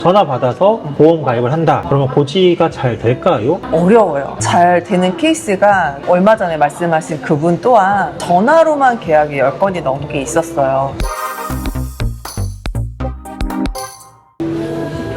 전화 받아서 보험 가입을 한다. 그러면 고지가 잘 될까요? 어려워요. 잘 되는 케이스가 얼마 전에 말씀하신 그분 또한 전화로만 계약이 10건이 넘게 있었어요.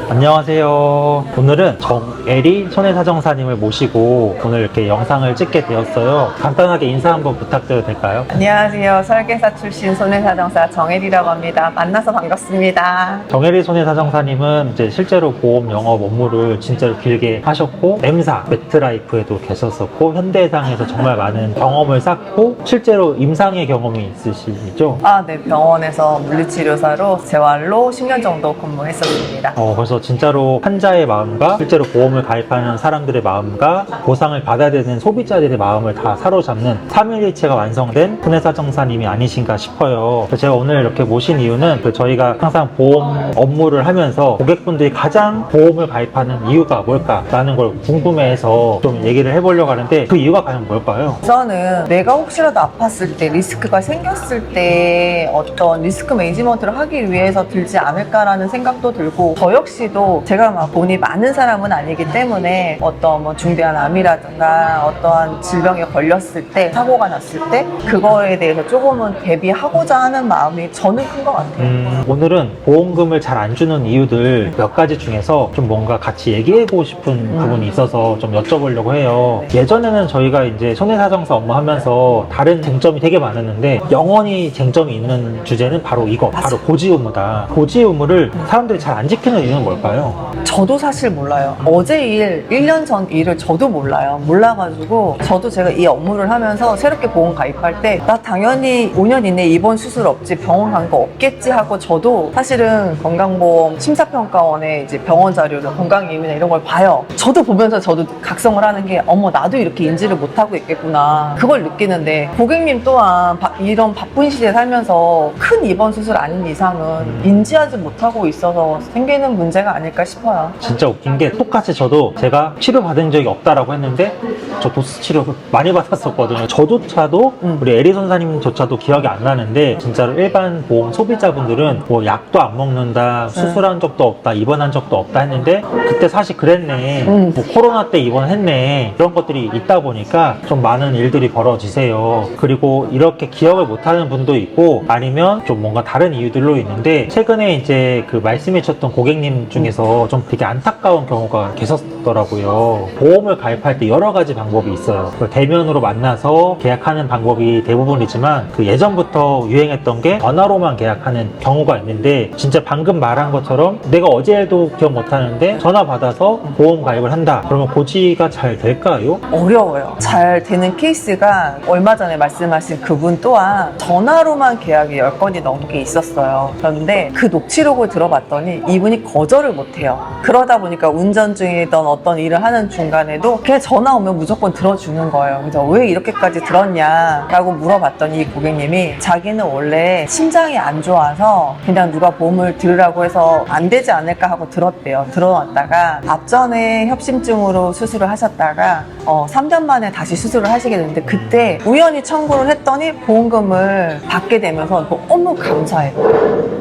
안녕하세요. 오늘은 정애리 손해사정사님을 모시고 오늘 이렇게 영상을 찍게 되었어요. 간단하게 인사 한번 부탁드려도 될까요? 안녕하세요. 설계사 출신 손해사정사 정혜리라고 합니다. 만나서 반갑습니다. 정애리 손해사정사님은 이제 실제로 보험 영업 업무를 진짜로 길게 하셨고, M사, 매트라이프에도 계셨었고, 현대해상에서 정말 많은 경험을 쌓고, 실제로 임상의 경험이 있으시죠? 네. 병원에서 물리치료사로 재활로 10년 정도 근무했었습니다. 그래서 진짜로 환자의 마음과 실제로 보험을 가입하는 사람들의 마음과 보상을 받아야 되는 소비자들의 마음을 다 사로잡는 삼위일체가 완성된 손해사정사님이 아니신가 싶어요. 그래서 제가 오늘 이렇게 모신 이유는 저희가 항상 보험 업무를 하면서 고객분들이 가장 보험을 가입하는 이유가 뭘까라는 걸 궁금해해서 좀 얘기를 해보려고 하는데, 그 이유가 과연 뭘까요? 저는 내가 혹시라도 아팠을 때, 리스크가 생겼을 때 어떤 리스크 매니지먼트를 하기 위해서 들지 않을까라는 생각도 들고, 저 역시도 제가 막 돈이 많은 사람은 아니기 때문에 어떤 뭐 중대한 암이라든가 어떠한 질병에 걸렸을 때, 사고가 났을 때 그거에 대해서 조금은 대비하고자 하는 마음이 저는 큰 것 같아요. 오늘은 보험금을 잘 안 주는 이유들 몇 가지 중에서 좀 뭔가 같이 얘기해보고 싶은 부분이 있어서 좀 여쭤보려고 해요. 네. 예전에는 저희가 이제 손해사정사 업무하면서 다른 쟁점이 되게 많았는데, 영원히 쟁점이 있는 주제는 바로 이거, 바로 고지 의무다. 고지 의무를 사람들이 잘 안 지키는 이유는 뭘까요? 저도 사실 몰라요. 어제 일, 1년 전 일을 저도 몰라요. 몰라가지고 저도 제가 이 업무를 하면서 새롭게 보험 가입할 때 나 당연히 5년 이내에 입원 수술 없지, 병원 간 거 없겠지 하고, 저도 사실은 건강보험 심사평가원에 이제 병원 자료를, 건강이유나 이런 걸 봐요. 저도 보면서 저도 각성을 하는 게, 어머 나도 이렇게 인지를 못하고 있겠구나, 그걸 느끼는데, 고객님 또한 이런 바쁜 시대에 살면서 큰 입원 수술 아닌 이상은 인지하지 못하고 있어서 생기는 문제가 아닐까 싶어요. 진짜 웃긴 게, 똑같이 저도 제가 치료받은 적이 없다라고 했는데 저 도수 치료 많이 받았었거든요. 저조차도 우리 에리 선사님조차도 기억이 안 나는데, 진짜로 일반 보험 소비자분들은 뭐 약도 안 먹는다, 수술한 적도 없다, 입원한 적도 없다 했는데, 그때 사실 그랬네, 뭐 코로나 때 입원했네, 이런 것들이 있다 보니까 좀 많은 일들이 벌어지세요. 그리고 이렇게 기억을 못하는 분도 있고, 아니면 좀 뭔가 다른 이유들로 있는데, 최근에 이제 그 말씀해 주셨던 고객님 중에서 좀 되게 안타까운 경우가 계셨더라고요. 보험을 가입할 때 여러 가지 방법이 있어요. 대면으로 만나서 계약하는 방법이 대부분이지만, 그 예전부터 유행했던 게 전화로만 계약하는 경우가 있는데, 진짜 방금 말한 것처럼 내가 어제도 기억 못하는데 전화 받아서 보험 가입을 한다. 그러면 고지가 잘 될까요? 어려워요. 잘 되는 케이스가 얼마 전에 말씀하신 그분 또한 전화로만 계약이 10건이 넘게 있었어요. 그런데 그 녹취록을 들어봤더니 이분이 거절을 못해요. 그러다 보니까 운전 중이던 어떤 일을 하는 중간에도 그냥 전화 오면 무조건 들어주는 거예요. 그래서 왜 이렇게까지 들었냐라고 물어봤더니 이 고객님이, 자기는 원래 심장이 안 좋아서 그냥 누가 보험을 들으라고 해서 안 되지 않을까 하고 들었대요. 들어놨다가 앞전에 협심증으로 수술을 하셨다가 3년 만에 다시 수술을 하시게 됐는데, 그때 우연히 청구를 했더니 보험금을 받게 되면서 너무 감사해요.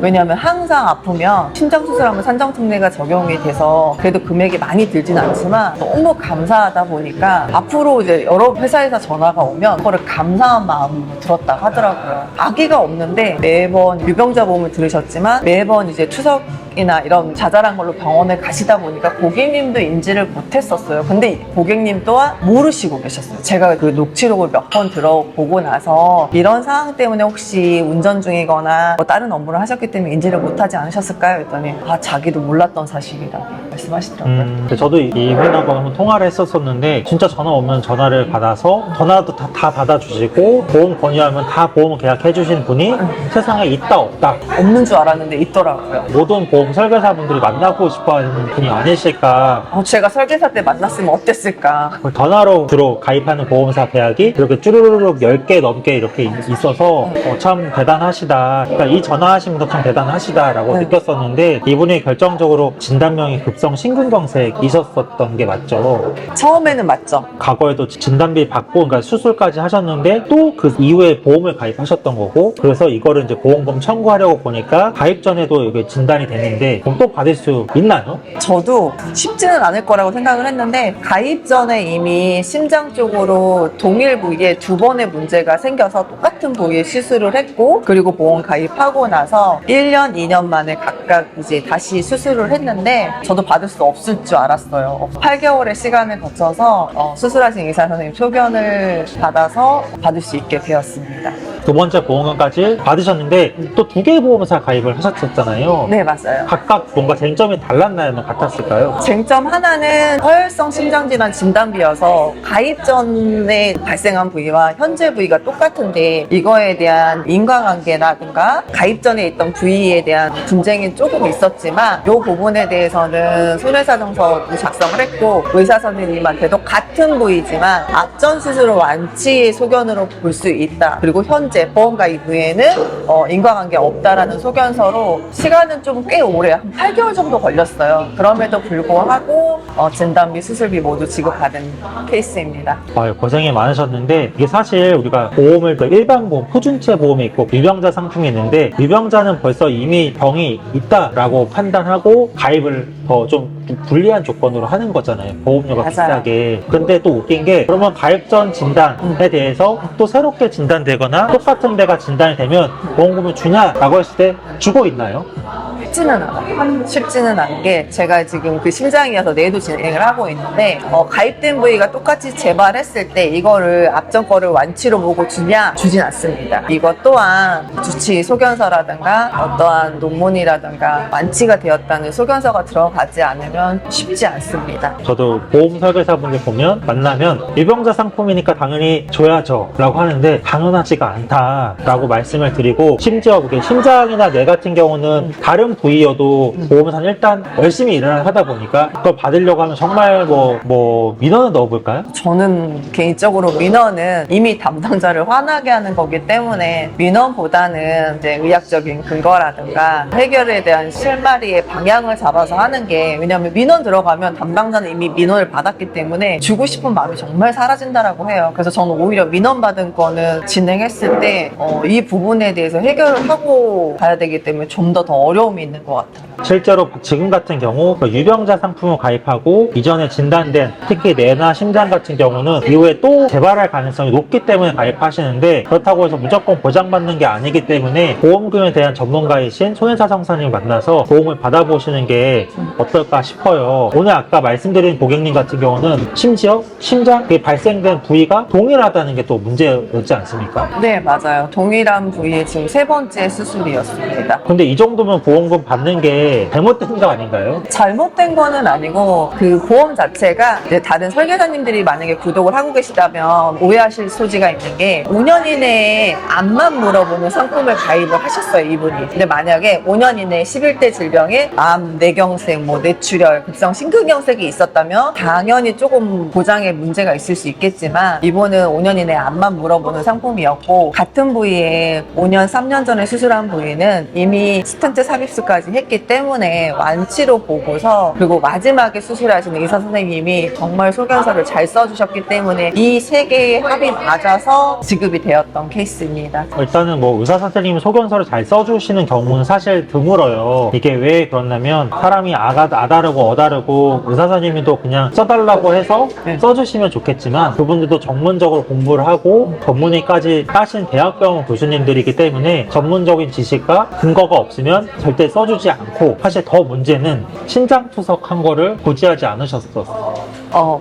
왜냐하면 항상 아프면 심장 수술하면 산정특례가 적용이 돼서 그래도 금액이 많이 들진 않지만 너무 감사하다 보니까 앞으로 이제 여러 회사에서 전화가 오면 그거를 감사한 마음으로 들었다 하더라고요. 아기가 없는데 매번 유병자 보험을 들으셨지만 매번 이제 추석이나 이런 자잘한 걸로 병원에 가시다 보니까 고객님도 인지를 못했었어요. 근데 고객님 또한 모르시고 계셨어요. 제가 그 녹취록을 몇 번 들어보고 나서, 이런 상황 때문에 혹시 운전 중이거나 뭐 다른 업무를 하셨기 때문에 인지를 못하지 않으셨을까요? 했더니 자기도 몰랐던 사실이라고 말씀하시더라고요. 저도 이 회사하고 한번 통화를 했었는데, 진짜 전화 오면 전화를 받아서 전화도 다 받아주시고, 보험 건의하면 다 보험 계약해 주신 분이 세상에 있다 없다, 없는 줄 알았는데 있더라고요. 모든 보험 설계사분들이 만나고 싶어 하는 분이 아니실까. 제가 설계사 때 만났으면 어땠을까. 전화로 주로 가입하는 보험사 계약이 이렇게 쭈루루룩 10개 넘게 이렇게 있어서 참 대단하시다, 그러니까 이 전화하신 분도 참 대단하시다라고 느꼈었는데, 이분이 결정적으로 진단명이 급성 심근경색이셨었던 게 맞죠? 처음에는 맞죠. 과거에도 진단비 받고, 그러니까 수술까지 하셨는데 또 그 이후에 보험을 가입하셨던 거고, 그래서 이거를 이제 보험금 청구하려고 보니까 가입 전에도 이게 진단이 되는 텐데 그럼 또 받을 수 있나요? 저도 쉽지는 않을 거라고 생각을 했는데 가입 전에 이미 심장 쪽으로 동일 부위에 두 번의 문제가 생겨서 똑같은 부위에 시술을 했고 그리고 보험 가입하고 나서 1년, 2년 만에 각각 이제 다시 수술을 했는데 저도 받을 수 없을 줄 알았어요. 8개월의 시간을 거쳐서 수술하신 의사 선생님 소견을 받아서 받을 수 있게 되었습니다. 두 번째 보험금까지 받으셨는데 또 두 개의 보험사 가입을 하셨었잖아요. 네, 맞아요. 각각 뭔가 쟁점이 달랐나요? 같았을까요? 쟁점 하나는 허혈성 심장질환 진단비여서 가입 전에 발생한 부위와 현재 부위가 똑같은데 이거에 대한 인과관계라든가 가입 전에 있던 부위에 대한 분쟁이 조금 있었지만 이 부분에 대해서는 손해사정서도 작성을 했고 의사 선생님한테도 같은 부위지만 앞전 수술을 완치 소견으로 볼 수 있다. 그리고 현재 보험 가입 후에는 인과관계 없다라는 소견서로 시간은 좀 꽤 오래 한 8개월 정도 걸렸어요. 그럼에도 불구하고 진단비, 수술비 모두 지급받은 케이스입니다. 아유, 고생이 많으셨는데 이게 사실 우리가 보험을 또 일반 보험, 표준체 보험이 있고 유병자 상품이 있는데 유병자는 벌써 이미 병이 있다라고 판단하고 가입을 더 좀 불리한 조건으로 하는 거잖아요. 보험료가 맞아요. 비싸게. 근데 또 웃긴 게 그러면 가입 전 진단에 대해서 또 새롭게 진단되거나 똑같은 데가 진단이 되면 보험금을 주냐라고 했을 때 주고 있나요? 쉽지는 않은 게 제가 지금 그 심장이어서 내도 진행을 하고 있는데 가입된 부위가 똑같이 재발했을 때 이거를 앞전 거를 완치로 보고 주냐? 주진 않습니다. 이것 또한 주치 소견서라든가 어떠한 논문이라든가 완치가 되었다는 소견서가 들어가지 않으면 쉽지 않습니다. 저도 보험 설계사분들 보면 만나면 유병자 상품이니까 당연히 줘야죠 라고 하는데 당연하지가 않다 라고 말씀을 드리고 심지어 그게 심장이나 뇌 같은 경우는 다른 부위여도 보험사는 일단 열심히 일을 하다 보니까 그걸 받으려고 하면 정말 뭐 민원을 넣어볼까요? 저는 개인적으로 민원은 이미 담당자를 화나게 하는 거기 때문에 민원보다는 이제 의학적인 근거라든가 해결에 대한 실마리의 방향을 잡아서 하는 게 왜냐하면 민원 들어가면 담당자는 이미 민원을 받았기 때문에 주고 싶은 마음이 정말 사라진다라고 해요. 그래서 저는 오히려 민원 받은 거는 진행했을 때 이 부분에 대해서 해결을 하고 가야 되기 때문에 좀 더 어려움이 있는 것 같아요. 실제로 지금 같은 경우 그 유병자 상품을 가입하고 이전에 진단된 특히 뇌나 심장 같은 경우는 이후에 또 재발할 가능성이 높기 때문에 가입하시는데 그렇다고 해서 무조건 보장받는 게 아니기 때문에 보험금에 대한 전문가이신 손해사정사님 만나서 도움을 받아보시는 게 어떨까 싶어요. 오늘 아까 말씀드린 고객님 같은 경우는 심지어 심장이 발생된 부위가 동일하다는 게 또 문제였지 않습니까? 네, 맞아요. 동일한 부위의 지금 3번째 수술이었습니다. 근데 이 정도면 보험금 받는 게 잘못된 거 아닌가요? 잘못된 거는 아니고 그 보험 자체가 이제 다른 설계사님들이 만약에 구독을 하고 계시다면 오해하실 소지가 있는 게 5년 이내에 암만 물어보는 상품을 가입을 하셨어요, 이분이. 근데 만약에 5년 이내에 11대 질병에 암, 뇌경색, 뇌출혈, 급성 심근경색이 있었다면 당연히 조금 보장에 문제가 있을 수 있겠지만 이분은 5년 이내에 암만 물어보는 상품이었고 같은 부위에 5년, 3년 전에 수술한 부위는 이미 스텐트 삽입수까지 했기 때문에 완치로 보고서 그리고 마지막에 수술하신 의사 선생님이 정말 소견서를 잘 써주셨기 때문에 이 세 개의 합이 맞아서 지급이 되었던 케이스입니다. 일단은 의사 선생님이 소견서를 잘 써주시는 경우는 사실 드물어요. 이게 왜 그렇냐면 사람이 아다르고 어다르고 의사 선생님도 그냥 써달라고 해서 써주시면 좋겠지만 그분들도 전문적으로 공부를 하고 전문의까지 따신 대학병원 교수님들이기 때문에 전문적인 지식과 근거가 없으면 절대 써주지 않고 사실 더 문제는 신장 투석한 거를 고지하지 않으셨었어요.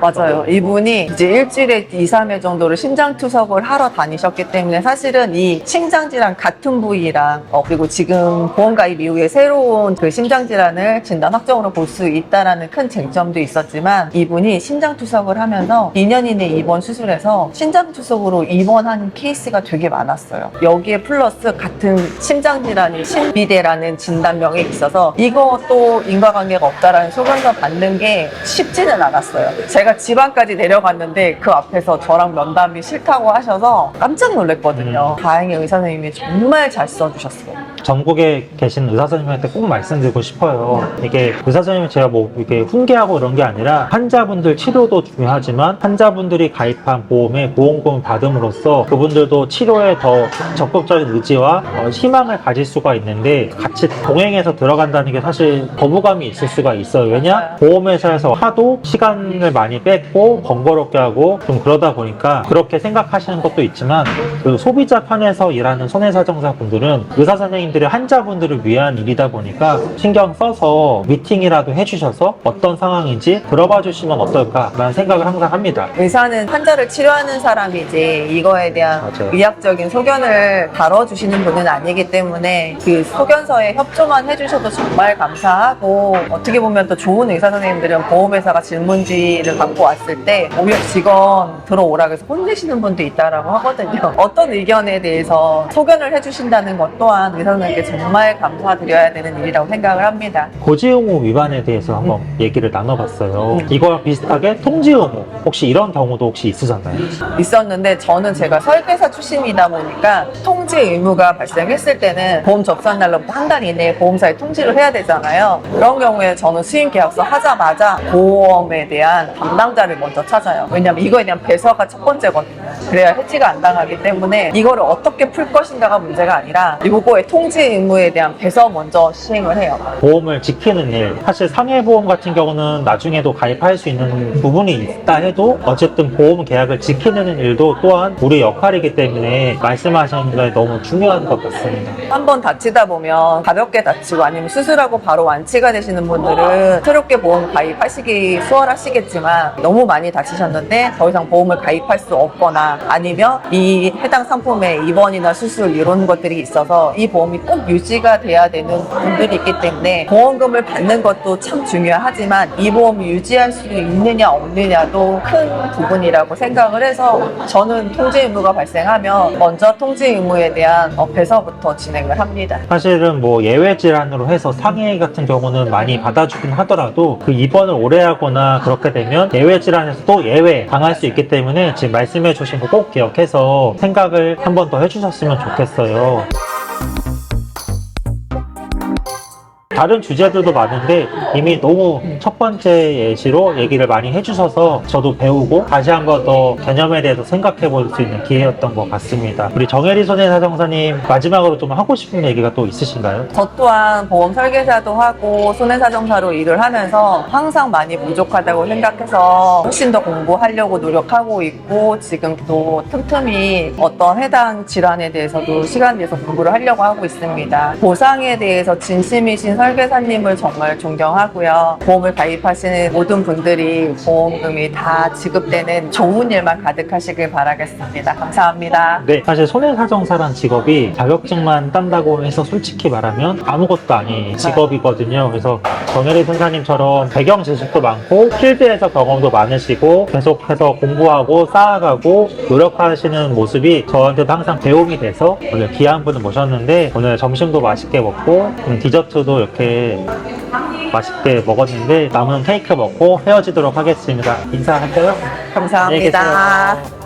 맞아요. 이분이 이제 일주일에 2, 3회 정도를 심장투석을 하러 다니셨기 때문에 사실은 이 심장질환 같은 부위랑 그리고 지금 보험가입 이후에 새로운 그 심장질환을 진단 확정으로 볼 수 있다라는 큰 쟁점도 있었지만 이분이 심장투석을 하면서 2년 이내 입원 수술해서 심장투석으로 입원한 케이스가 되게 많았어요. 여기에 플러스 같은 심장질환이 신비대라는 진단명이 있어서 이것도 인과관계가 없다라는 소견서 받는 게 쉽지는 않았어요. 제가 지방까지 내려갔는데 그 앞에서 저랑 면담이 싫다고 하셔서 깜짝 놀랐거든요. 다행히 의사 선생님이 정말 잘 써주셨어요. 전국에 계신 의사 선생님한테 꼭 말씀드리고 싶어요. 이게 의사 선생님이 제가 뭐 이게 훈계하고 이런 게 아니라 환자분들 치료도 중요하지만 환자분들이 가입한 보험에 보험금을 받음으로써 그분들도 치료에 더 적극적인 의지와 희망을 가질 수가 있는데 같이 동행해서 들어간다는 게 사실 거부감이 있을 수가 있어요. 왜냐? 보험회사에서 하도 시간을 많이 뺏고 번거롭게 하고 좀 그러다 보니까 그렇게 생각하시는 것도 있지만 그 소비자 편에서 일하는 손해사정사분들은 의사 선생님들이 환자분들을 위한 일이다 보니까 신경 써서 미팅이라도 해주셔서 어떤 상황인지 들어봐 주시면 어떨까라는 생각을 항상 합니다. 의사는 환자를 치료하는 사람이지 이거에 대한 맞아요. 의학적인 소견을 다뤄주시는 분은 아니기 때문에 그 소견서에 협조만 해주셔도 정말 감사하고 어떻게 보면 또 좋은 의사 선생님들은 보험회사가 질문지를 갖고 왔을 때 오히려 직원 들어오라고 해서 혼내시는 분도 있다라고 하거든요. 어떤 의견에 대해서 소견을 해주신다는 것 또한 의사 선생님께 정말 감사드려야 되는 일이라고 생각을 합니다. 고지 의무 위반에 대해서 한번 얘기를 나눠봤어요. 이거랑 비슷하게 통지 의무 혹시 이런 경우도 혹시 있으셨나요? 있었는데 저는 제가 설계사 출신이다 보니까 통지 의무가 발생했을 때는 보험 접수한 날로부터 한 달 이내에 보험사에 통지를 해야 되잖아요. 그런 경우에 저는 수임 계약서 하자마자 보험에 대한 담당자를 먼저 찾아요. 왜냐면 이거에 대한 배서가 첫 번째거든요. 그래야 해지가 안 당하기 때문에 이거를 어떻게 풀 것인가가 문제가 아니라 요거의 통지 의무에 대한 배서 먼저 시행을 해요. 보험을 지키는 일, 사실 상해보험 같은 경우는 나중에도 가입할 수 있는 부분이 있다 해도 어쨌든 보험 계약을 지키는 일도 또한 우리 역할이기 때문에 말씀하시는 게 너무 중요한 것 같습니다. 한번 다치다 보면 가볍게 다치고 아니면 수술하고 바로 완치가 되시는 분들은 새롭게 보험 가입하시기 수월하시겠지만 너무 많이 다치셨는데 더 이상 보험을 가입할 수 없거나 아니면 이 해당 상품의 입원이나 수술 이런 것들이 있어서 이 보험이 꼭 유지가 돼야 되는 분들이 있기 때문에 보험금을 받는 것도 참 중요하지만 이 보험이 유지할 수 있느냐 없느냐도 큰 부분이라고 생각을 해서 저는 통지 의무가 발생하면 먼저 통지 의무에 대한 배서부터 진행을 합니다. 사실은 뭐 예외 질환으로 해서 상해 같은 경우는 많이 받아주긴 하더라도 그 입원을 오래 하거나 그렇게 되면 예외 질환에서도 예외 당할 수 있기 때문에 지금 말씀해 주신 거 꼭 기억해서 생각을 한 번 더 해주셨으면 좋겠어요. 다른 주제들도 많은데 이미 너무 첫 번째 예시로 얘기를 많이 해주셔서 저도 배우고 다시 한번 더 개념에 대해서 생각해 볼 수 있는 기회였던 것 같습니다. 우리 정혜리 손해사정사님 마지막으로 좀 하고 싶은 얘기가 또 있으신가요? 저 또한 보험 설계사도 하고 손해사정사로 일을 하면서 항상 많이 부족하다고 생각해서 훨씬 더 공부하려고 노력하고 있고 지금 또 틈틈이 어떤 해당 질환에 대해서도 시간 내서 공부를 하려고 하고 있습니다. 보상에 대해서 진심이신 설계사님을 정말 존경하고요. 보험을 가입하시는 모든 분들이 보험금이 다 지급되는 좋은 일만 가득하시길 바라겠습니다. 감사합니다. 네, 사실 손해사정사란 직업이 자격증만 딴다고 해서 솔직히 말하면 아무것도 아닌 직업이거든요. 그래서 정혜리 선사님처럼 배경 지식도 많고 필드에서 경험도 많으시고 계속해서 공부하고 쌓아가고 노력하시는 모습이 저한테도 항상 배움이 돼서 오늘 귀한 분을 모셨는데 오늘 점심도 맛있게 먹고 디저트도 이렇게 맛있게 먹었는데 남은 케이크 먹고 헤어지도록 하겠습니다. 인사할까요? 감사합니다. 안녕히 계세요.